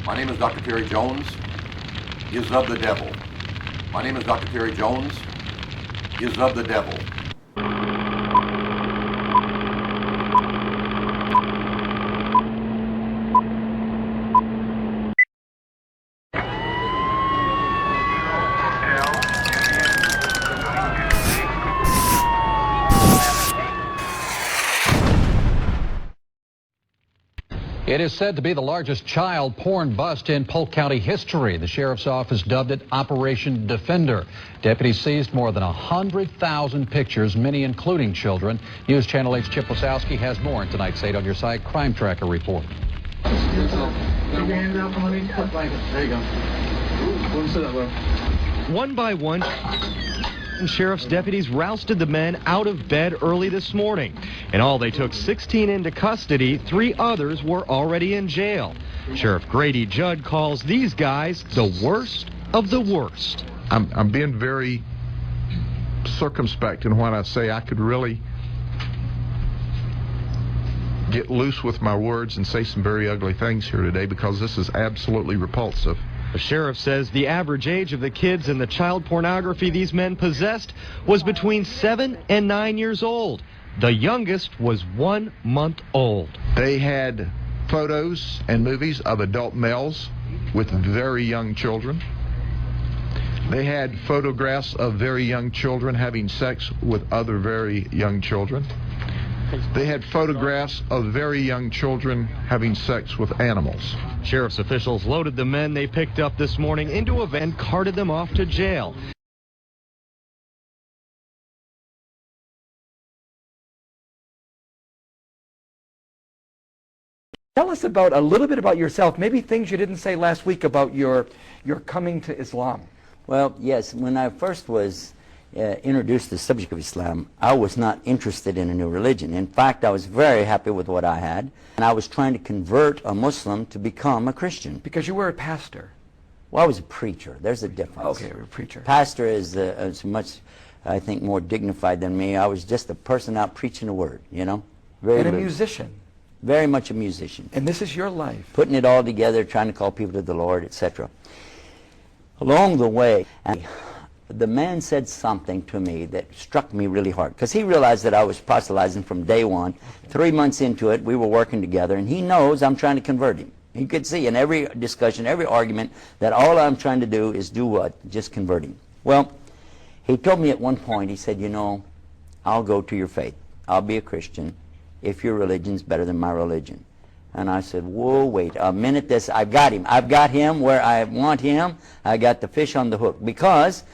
My name is Dr. Terry Jones, is of the devil. My name is Dr. Terry Jones, is of the devil. It is said to be the largest child porn bust in Polk County history. The sheriff's office dubbed it Operation Defender. Deputies seized more than 100,000 pictures, many including children. News Channel 8's Chip Wasowski has more in tonight's 8 on Your Side Crime Tracker report. There you go. One sit up, bro. One by one, sheriff's deputies rousted the men out of bed early this morning. In all, they took 16 into custody. 3 others were already in jail. Sheriff Grady Judd calls these guys the worst of the worst. I'm being very circumspect in what I say. I could really get loose with my words and say some very ugly things here today because this is absolutely repulsive. The sheriff says the average age of the kids in the child pornography these men possessed was between 7 and 9 years old. The youngest was 1 month old. They had photos and movies of adult males with very young children. They had photographs of very young children having sex with other very young children. They had photographs of very young children having sex with animals. Sheriff's officials loaded the men they picked up this morning into a van and carted them off to jail. Tell us about a little bit about yourself, maybe things you didn't say last week about your coming to Islam. Well, yes, when I first was introduced to the subject of Islam, I was not interested in a new religion. In fact, I was very happy with what I had, and I was trying to convert a Muslim to become a Christian. Because you were a pastor. Well, I was a preacher. There's a difference. Okay, you're a preacher. Pastor is much, I think, more dignified than me. I was just a person out preaching the word, you know. And a musician. Very much a musician. And this is your life. Putting it all together, trying to call people to the Lord, etc. Along the way, the man said something to me that struck me really hard, because he realized that I was proselytizing from day one. 3 months into it, we were working together, and he knows I'm trying to convert him. He could see in every discussion, every argument, that all I'm trying to do is do what? Just convert him. Well, he told me at one point, he said, you know, I'll go to your faith. I'll be a Christian if your religion's better than my religion. And I said, whoa, wait a minute, I've got him. I've got him where I want him. I got the fish on the hook. Because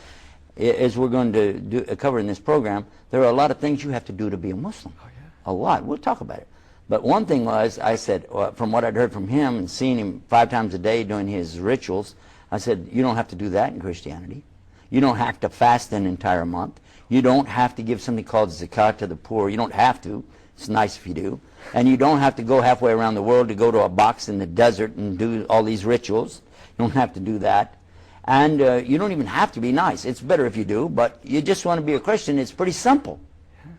as we're going to cover in this program, there are a lot of things you have to do to be a Muslim. Oh, yeah. A lot. We'll talk about it. But one thing was, I said, from what I'd heard from him and seeing him 5 times a day doing his rituals, I said, you don't have to do that in Christianity. You don't have to fast an entire month. You don't have to give something called zakat to the poor. You don't have to. It's nice if you do. And you don't have to go halfway around the world to go to a box in the desert and do all these rituals. You don't have to do that. And you don't even have to be nice. It's better if you do, but you just want to be a Christian. It's pretty simple.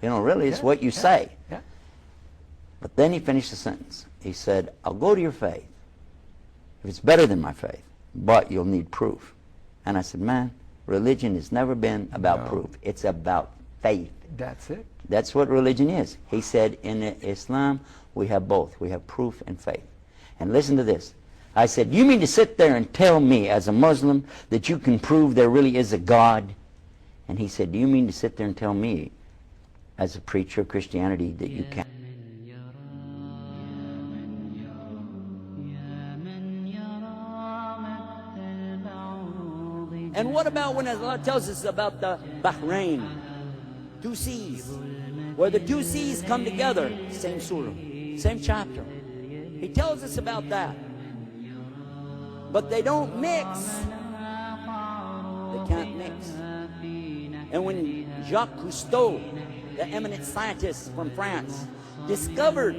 You know, really, it's what you say. Yeah. But then he finished the sentence. He said, I'll go to your faith if it's better than my faith, but you'll need proof. And I said, man, religion has never been about proof. It's about faith. That's it. That's what religion is. He said, in Islam, we have both. We have proof and faith. And listen to this. I said, you mean to sit there and tell me as a Muslim that you can prove there really is a God? And he said, do you mean to sit there and tell me as a preacher of Christianity that you can't? And what about when Allah tells us about the Bahrain, 2 seas, where the 2 seas come together, same surah, same chapter. He tells us about that. But they don't mix. They can't mix. And when Jacques Cousteau, the eminent scientist from France, discovered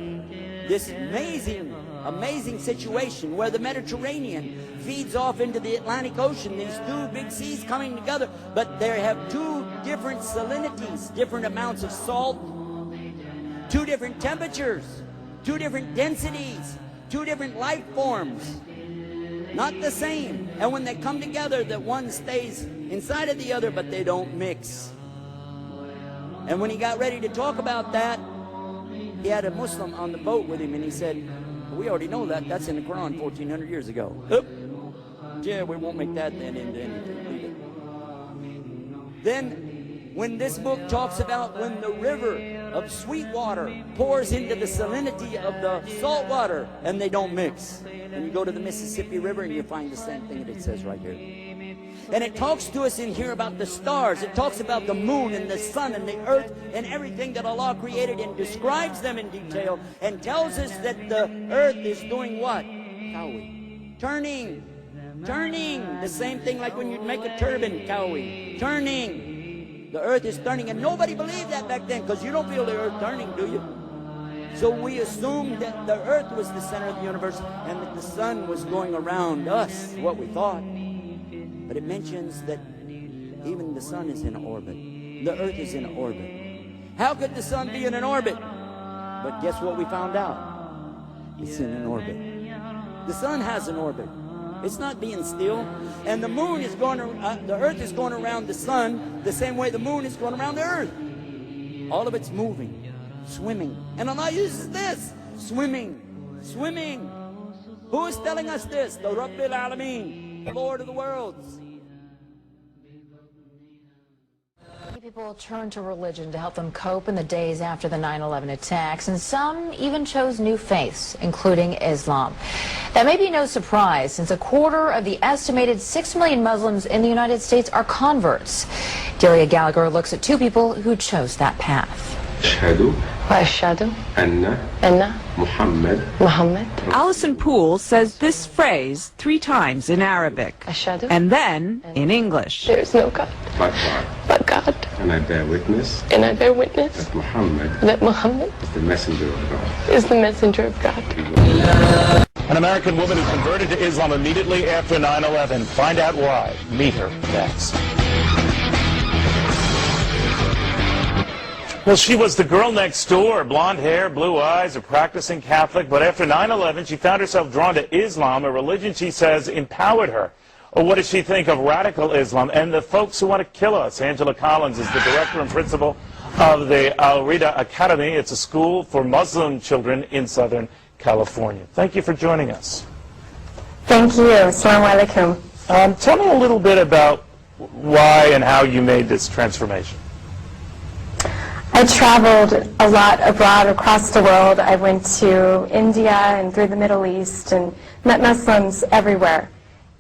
this amazing situation where the Mediterranean feeds off into the Atlantic Ocean, these 2 big seas coming together, but they have 2 different salinities, different amounts of salt, 2 different temperatures, 2 different densities, 2 different life forms. not the same. And when they come together, that one stays inside of the other, but they don't mix. And when he got ready to talk about that, he had a Muslim on the boat with him, and he said, we already know that. That's in the Koran 1,400 years ago. Oop. Yeah, we won't make that then into anything. Leave it. Then, when this book talks about when the river of sweet water pours into the salinity of the salt water, and they don't mix. And you go to the Mississippi River, and you find the same thing that it says right here. And it talks to us in here about the stars. It talks about the moon and the sun and the earth and everything that Allah created, and describes them in detail, and tells us that the earth is doing what? Kawi. Turning. The same thing like when you'd make a turban, kawi. Turning. The earth is turning, and nobody believed that back then, because you don't feel the earth turning, do you? So we assumed that the earth was the center of the universe, and that the sun was going around us, what we thought. But it mentions that even the sun is in orbit. The earth is in orbit. How could the sun be in an orbit? But guess what we found out? It's in an orbit. The sun has an orbit. It's not being still. And the moon is going, the earth is going around the sun the same way the moon is going around the earth. All of it's moving, swimming. And Allah uses this, swimming. Who is telling us this? The Rabbil Alameen, the Lord of the worlds. People turn to religion to help them cope in the days after the 9/11 attacks, and some even chose new faiths, including Islam. That may be no surprise, since a quarter of the estimated 6 million Muslims in the United States are converts. Delia Gallagher looks at two people who chose that path. وأشهد أن محمد. Allison Poole says this phrase 3 times in Arabic and then in English. There is no God but God. And I bear witness That Muhammad is the messenger of God. is the messenger of God. An American woman who converted to Islam immediately after 9/11. Find out why. Meet her next. Well, she was the girl next door, blonde hair, blue eyes, a practicing Catholic, but after 9/11, she found herself drawn to Islam, a religion she says empowered her. Or what does she think of radical Islam and the folks who want to kill us? Angela Collins is the director and principal of the Al Rida Academy. It's a school for Muslim children in Southern California. Thank you for joining us. Thank you. Assalamu alaikum. Tell me a little bit about why and how you made this transformation. I traveled a lot abroad across the world. I went to India and through the Middle East and met Muslims everywhere.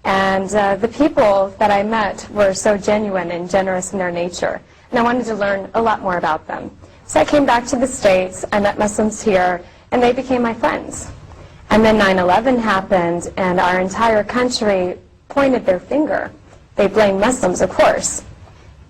And the people that I met were so genuine and generous in their nature. And I wanted to learn a lot more about them. So I came back to the States, I met Muslims here, and they became my friends. And then 9/11 happened, and our entire country pointed their finger. They blamed Muslims, of course.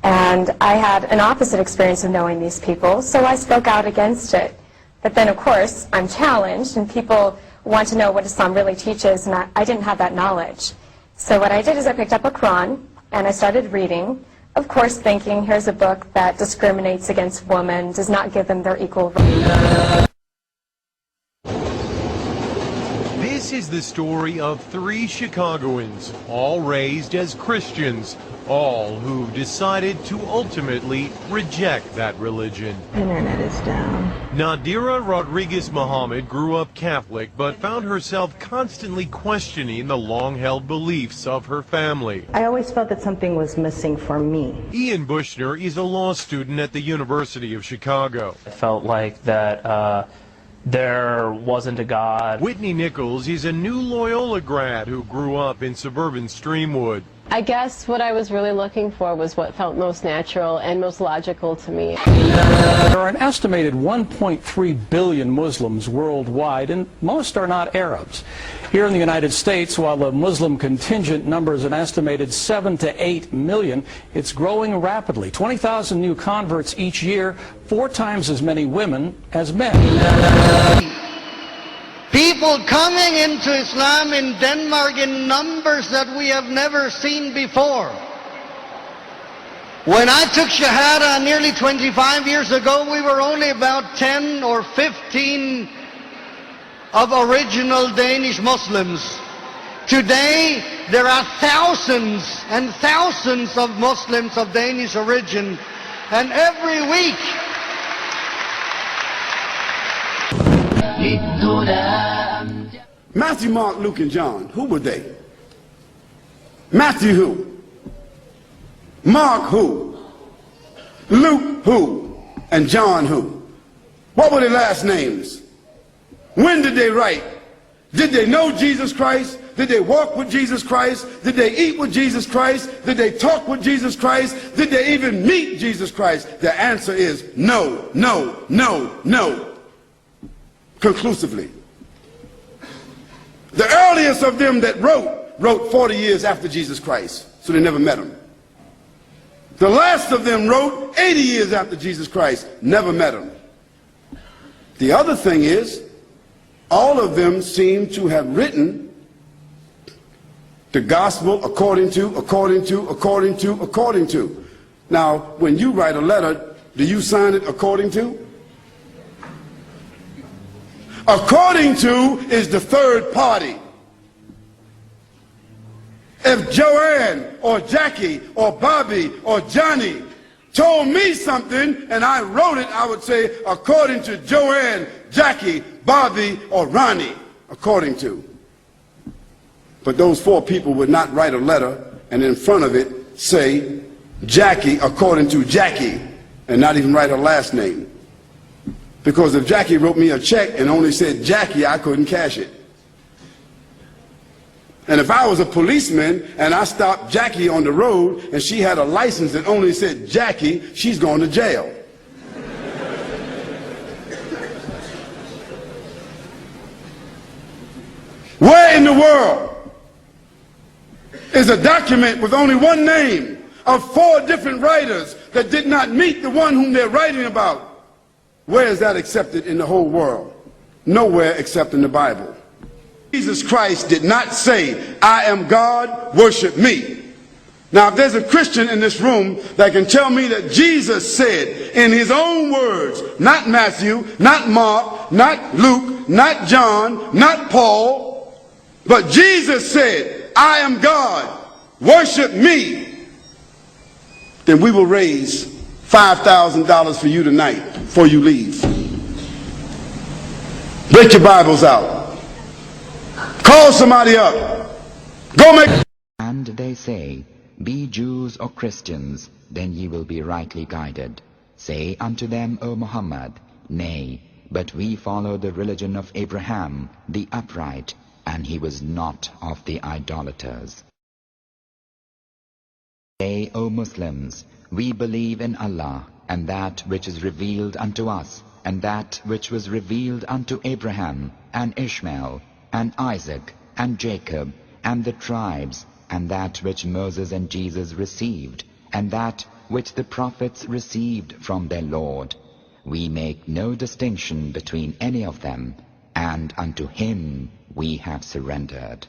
And I had an opposite experience of knowing these people, so I spoke out against it. But then, of course, I'm challenged, and people want to know what Islam really teaches, and I didn't have that knowledge. So what I did is I picked up a Quran, and I started reading, of course thinking, here's a book that discriminates against women, does not give them their equal rights. This is the story of 3 Chicagoans, all raised as Christians, all who decided to ultimately reject that religion. Internet is down. Nadira Rodriguez Muhammad grew up Catholic, but found herself constantly questioning the long-held beliefs of her family. I always felt that something was missing for me. Ian Bushner is a law student at the University of Chicago. I felt like that there wasn't a God. Whitney Nichols is a new Loyola grad who grew up in suburban Streamwood. I guess what I was really looking for was what felt most natural and most logical to me. There are an estimated 1.3 billion Muslims worldwide, and most are not Arabs. Here in the United States, while the Muslim contingent numbers an estimated 7 to 8 million, it's growing rapidly. 20,000 new converts each year, 4 times as many women as men. People coming into Islam in Denmark in numbers that we have never seen before. When I took Shahada nearly 25 years ago, we were only about 10 or 15 of original Danish Muslims. Today, there are thousands and thousands of Muslims of Danish origin, and every week, Matthew, Mark, Luke, and John, who were they? Matthew who? Mark who? Luke who? And John who? What were their last names? When did they write? Did they know Jesus Christ? Did they walk with Jesus Christ? Did they eat with Jesus Christ? Did they talk with Jesus Christ? Did they even meet Jesus Christ? The answer is no, no, no, no. Conclusively. The earliest of them that wrote 40 years after Jesus Christ, so they never met him. The last of them wrote 80 years after Jesus Christ, never met him. The other thing is, all of them seem to have written the gospel according to. Now, when you write a letter, do you sign it according to? According to is the third party. If Joanne or Jackie or Bobby or Johnny told me something and I wrote it, I would say according to Joanne, Jackie, Bobby, or Ronnie, according to. But those four people would not write a letter and in front of it say Jackie according to Jackie and not even write her last name. Because if Jackie wrote me a check and only said Jackie, I couldn't cash it. And if I was a policeman and I stopped Jackie on the road and she had a license that only said Jackie, she's going to jail. Where in the world is a document with only one name of four different writers that did not meet the one whom they're writing about? Where is that accepted in the whole world? Nowhere except in the Bible. Jesus Christ did not say, I am God, worship me. Now, if there's a Christian in this room that can tell me that Jesus said in his own words, not Matthew, not Mark, not Luke, not John, not Paul, but Jesus said, I am God, worship me, then we will raise $5,000 for you tonight before you leave. Break your Bibles out. Call somebody up. Go make... And they say, Be Jews or Christians, then ye will be rightly guided. Say unto them, O Muhammad, Nay, but we follow the religion of Abraham, the upright, and he was not of the idolaters. Say, O Muslims, we believe in Allah, and that which is revealed unto us, and that which was revealed unto Abraham, and Ishmael, and Isaac, and Jacob, and the tribes, and that which Moses and Jesus received, and that which the prophets received from their Lord. We make no distinction between any of them, and unto him we have surrendered.